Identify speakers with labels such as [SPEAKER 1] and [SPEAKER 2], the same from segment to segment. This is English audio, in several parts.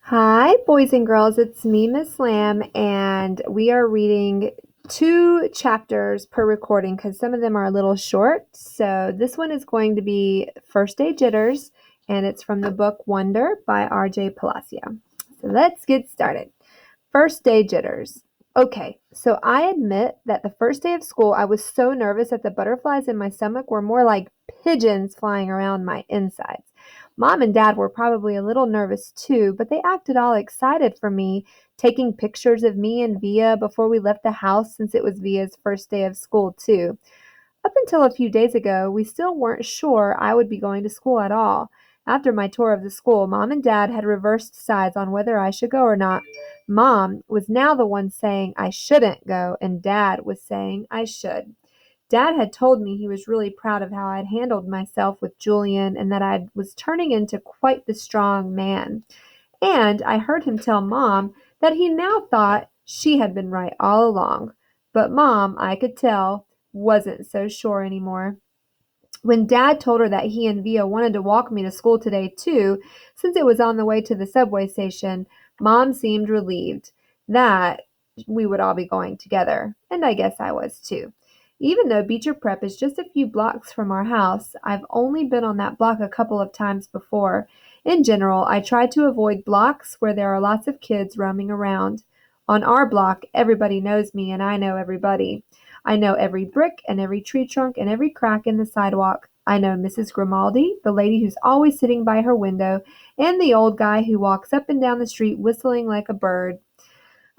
[SPEAKER 1] Hi, boys and girls. It's me, Miss Lamb, and we are reading two chapters per recording because some of them are a little short. So this one is going to be First Day Jitters, and it's from the book Wonder by R.J. Palacio. So let's get started. First day jitters. Okay, so I admit that the first day of school, I was so nervous that the butterflies in my stomach were more like pigeons flying around my insides. Mom and Dad were probably a little nervous too, but they acted all excited for me, taking pictures of me and Via before we left the house since it was Via's first day of school too. Up until a few days ago, we still weren't sure I would be going to school at all. After my tour of the school, Mom and Dad had reversed sides on whether I should go or not. Mom was now the one saying I shouldn't go, and Dad was saying I should. Dad had told me he was really proud of how I'd handled myself with Julian and that I was turning into quite the strong man. And I heard him tell Mom that he now thought she had been right all along. But Mom, I could tell, wasn't so sure anymore. When Dad told her that he and Via wanted to walk me to school today, too, since it was on the way to the subway station, Mom seemed relieved that we would all be going together, and I guess I was too. Even though Beecher Prep is just a few blocks from our house, I've only been on that block a couple of times before. In general, I try to avoid blocks where there are lots of kids roaming around. On our block, everybody knows me and I know everybody. I know every brick and every tree trunk and every crack in the sidewalk. I know Mrs. Grimaldi, the lady who's always sitting by her window, and the old guy who walks up and down the street whistling like a bird.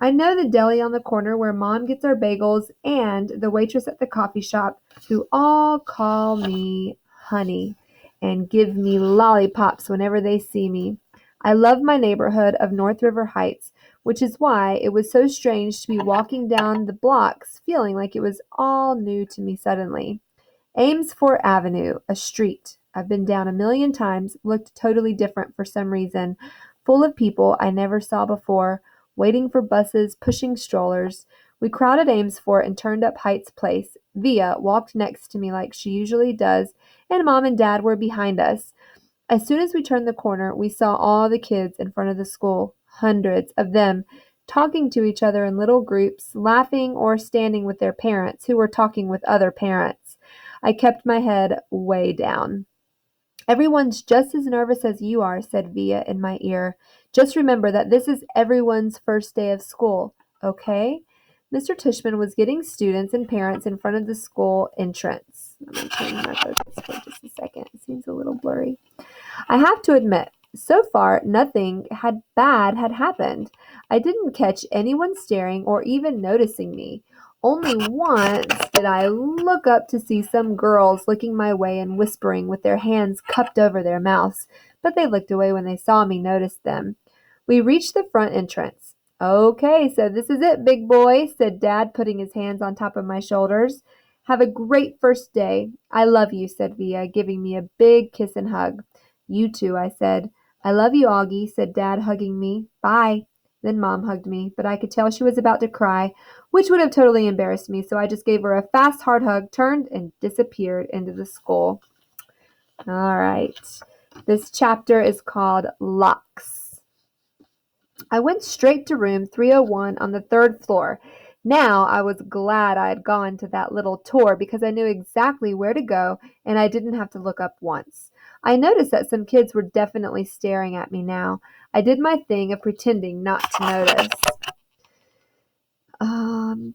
[SPEAKER 1] I know the deli on the corner where Mom gets our bagels and the waitress at the coffee shop, who all call me honey and give me lollipops whenever they see me. I love my neighborhood of North River Heights, which is why it was so strange to be walking down the blocks feeling like it was all new to me suddenly. Amesfort Avenue, a street I've been down a million times, looked totally different for some reason, full of people I never saw before, waiting for buses, pushing strollers. We crowded Amesfort and turned up Heights Place. Via walked next to me like she usually does, and Mom and Dad were behind us. As soon as we turned the corner, we saw all the kids in front of the school, hundreds of them, talking to each other in little groups, laughing or standing with their parents, who were talking with other parents. I kept my head way down. Everyone's just as nervous as you are, said Via in my ear. Just remember that this is everyone's first day of school, okay? Mr. Tishman was getting students and parents in front of the school entrance. I'm going to change my focus for just a second. It seems a little blurry. I have to admit, so far nothing bad had happened. I didn't catch anyone staring or even noticing me. Only once did I look up to see some girls looking my way and whispering with their hands cupped over their mouths, but they looked away when they saw me notice them. We reached the front entrance. Okay, so this is it, big boy, said Dad, putting his hands on top of my shoulders. Have a great first day. I love you, said Via, giving me a big kiss and hug. You too, I said. I love you, Augie, said Dad, hugging me. Bye. Then Mom hugged me, but I could tell she was about to cry, which would have totally embarrassed me, so I just gave her a fast, hard hug, turned, and disappeared into the school. All right. This chapter is called Locks. I went straight to room 301 on the third floor. Now I was glad I had gone to that little tour because I knew exactly where to go and I didn't have to look up once. I noticed that some kids were definitely staring at me now. I did my thing of pretending not to notice.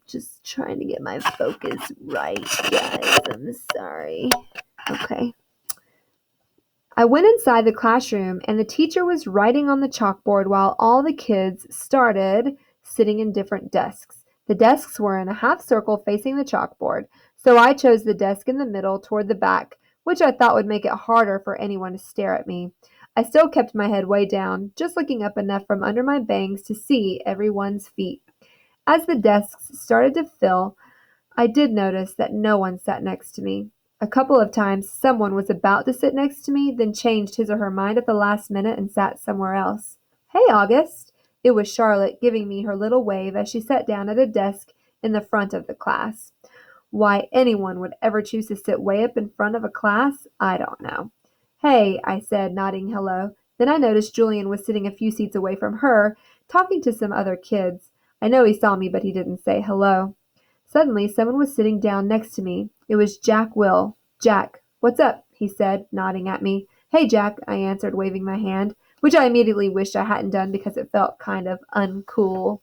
[SPEAKER 1] Just trying to get my focus right, guys. I'm sorry. Okay. I went inside the classroom and the teacher was writing on the chalkboard while all the kids started sitting in different desks. The desks were in a half circle facing the chalkboard, so I chose the desk in the middle toward the back, which I thought would make it harder for anyone to stare at me. I still kept my head way down, just looking up enough from under my bangs to see everyone's feet. As the desks started to fill, I did notice that no one sat next to me. A couple of times someone was about to sit next to me, then changed his or her mind at the last minute and sat somewhere else. Hey, August! It was Charlotte giving me her little wave as she sat down at a desk in the front of the class. Why anyone would ever choose to sit way up in front of a class, I don't know. Hey, I said, nodding hello. Then I noticed Julian was sitting a few seats away from her, talking to some other kids. I know he saw me, but he didn't say hello. Suddenly, someone was sitting down next to me. It was Jack Will. Jack, what's up? He said, nodding at me. Hey, Jack, I answered, waving my hand, which I immediately wished I hadn't done because it felt kind of uncool.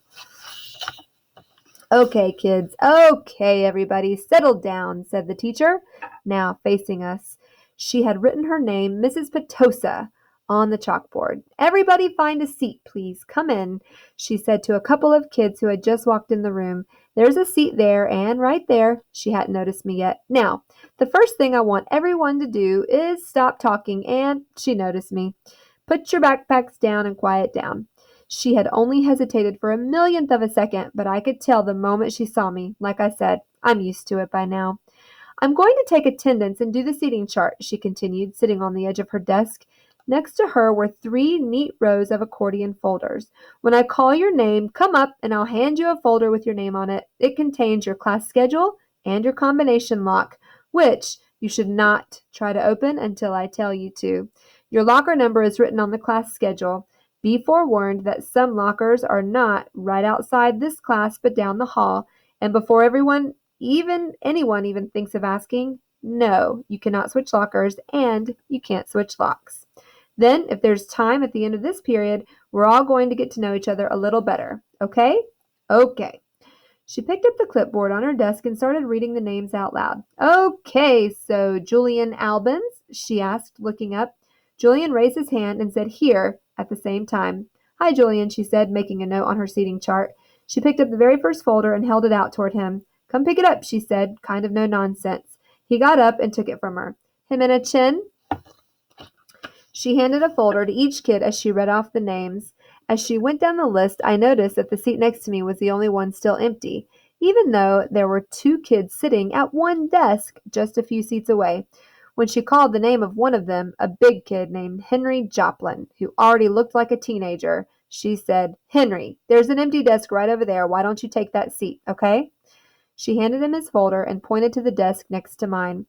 [SPEAKER 1] Okay, kids. Okay, everybody. Settle down, said the teacher, now facing us. She had written her name, Mrs. Petosa, on the chalkboard. Everybody find a seat, please. Come in, she said to a couple of kids who had just walked in the room. There's a seat there and right there. She hadn't noticed me yet. Now, the first thing I want everyone to do is stop talking, and she noticed me. Put your backpacks down and quiet down. She had only hesitated for a millionth of a second, but I could tell the moment she saw me. Like I said, I'm used to it by now. I'm going to take attendance and do the seating chart, she continued, sitting on the edge of her desk. Next to her were 3 neat rows of accordion folders. When I call your name, come up and I'll hand you a folder with your name on it. It contains your class schedule and your combination lock, which you should not try to open until I tell you to. Your locker number is written on the class schedule. Be forewarned that some lockers are not right outside this class but down the hall, and before anyone even thinks of asking, no, you cannot switch lockers and you can't switch locks. Then, if there's time at the end of this period, we're all going to get to know each other a little better. Okay? Okay. She picked up the clipboard on her desk and started reading the names out loud. Okay, so Julian Albans, she asked, looking up. Julian raised his hand and said, here, at the same time. Hi, Julian, she said, making a note on her seating chart. She picked up the very first folder and held it out toward him. Come pick it up, she said, kind of no nonsense. He got up and took it from her. Jimena Chin? She handed a folder to each kid as she read off the names. As she went down the list, I noticed that the seat next to me was the only one still empty, even though there were 2 kids sitting at one desk just a few seats away. When she called the name of one of them, a big kid named Henry Joplin, who already looked like a teenager, she said, Henry, there's an empty desk right over there. Why don't you take that seat, okay? She handed him his folder and pointed to the desk next to mine.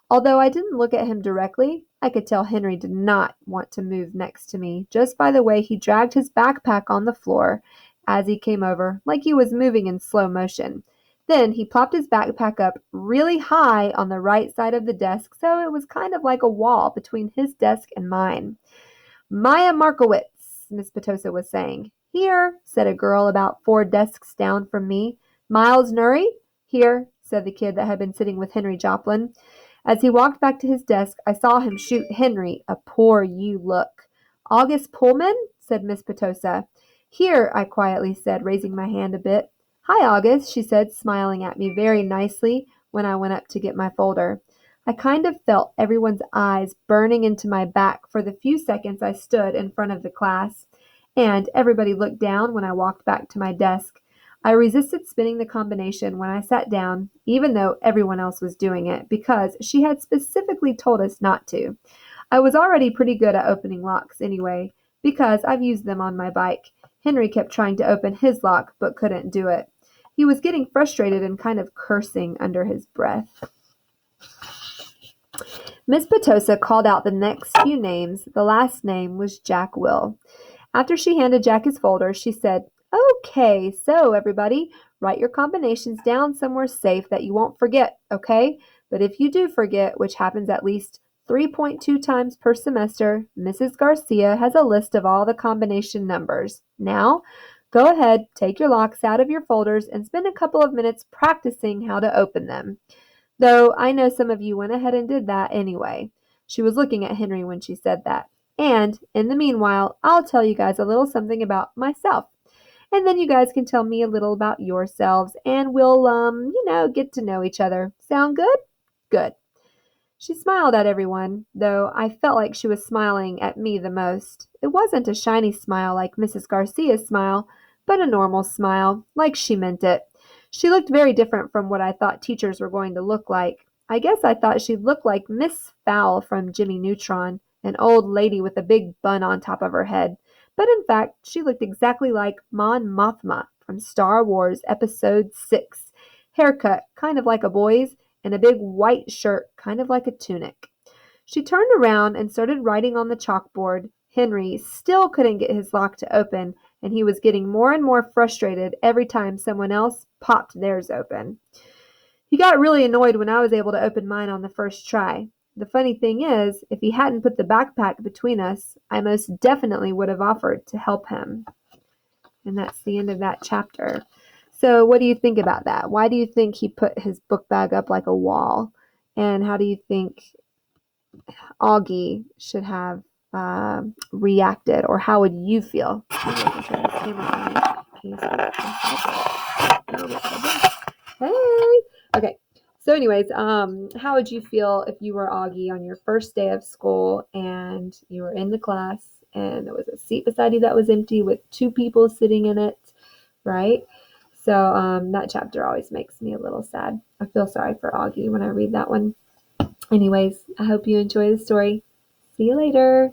[SPEAKER 1] Although I didn't look at him directly, I could tell Henry did not want to move next to me, just by the way he dragged his backpack on the floor as he came over, like he was moving in slow motion. Then he plopped his backpack up really high on the right side of the desk, so it was kind of like a wall between his desk and mine. Maya Markowitz, Miss Petosa was saying. Here, said a girl about 4 desks down from me. Miles Nuri? Here, said the kid that had been sitting with Henry Joplin. As he walked back to his desk, I saw him shoot Henry a poor you look. August Pullman? Said Miss Petosa. Here, I quietly said, raising my hand a bit. Hi, August, she said, smiling at me very nicely when I went up to get my folder. I kind of felt everyone's eyes burning into my back for the few seconds I stood in front of the class, and everybody looked down when I walked back to my desk. I resisted spinning the combination when I sat down, even though everyone else was doing it, because she had specifically told us not to. I was already pretty good at opening locks anyway, because I've used them on my bike. Henry kept trying to open his lock, but couldn't do it. He was getting frustrated and kind of cursing under his breath. Miss Petosa called out the next few names. The last name was Jack Will. After she handed Jack his folder, she said, Okay, so everybody, write your combinations down somewhere safe that you won't forget, okay? But if you do forget, which happens at least 3.2 times per semester, Mrs. Garcia has a list of all the combination numbers. Now, go ahead, take your locks out of your folders and spend a couple of minutes practicing how to open them. Though I know some of you went ahead and did that anyway. She was looking at Henry when she said that. And, in the meanwhile, I'll tell you guys a little something about myself. And then you guys can tell me a little about yourselves, and we'll, get to know each other. Sound good? Good. She smiled at everyone, though I felt like she was smiling at me the most. It wasn't a shiny smile like Mrs. Garcia's smile, but a normal smile, like she meant it. She looked very different from what I thought teachers were going to look like. I guess I thought she'd look like Miss Fowl from Jimmy Neutron, an old lady with a big bun on top of her head. But in fact, she looked exactly like Mon Mothma from Star Wars Episode 6. Haircut, kind of like a boy's, and a big white shirt, kind of like a tunic. She turned around and started writing on the chalkboard, Henry still couldn't get his lock to open, and he was getting more and more frustrated every time someone else popped theirs open. He got really annoyed when I was able to open mine on the first try. The funny thing is, if he hadn't put the backpack between us, I most definitely would have offered to help him. And that's the end of that chapter. So what do you think about that? Why do you think he put his book bag up like a wall? And how do you think Augie should have reacted, or how would you feel? Hey. Okay. So, anyways, how would you feel if you were Augie on your first day of school and you were in the class and there was a seat beside you that was empty with two people sitting in it, right? So, that chapter always makes me a little sad. I feel sorry for Augie when I read that one. Anyways, I hope you enjoy the story. See you later.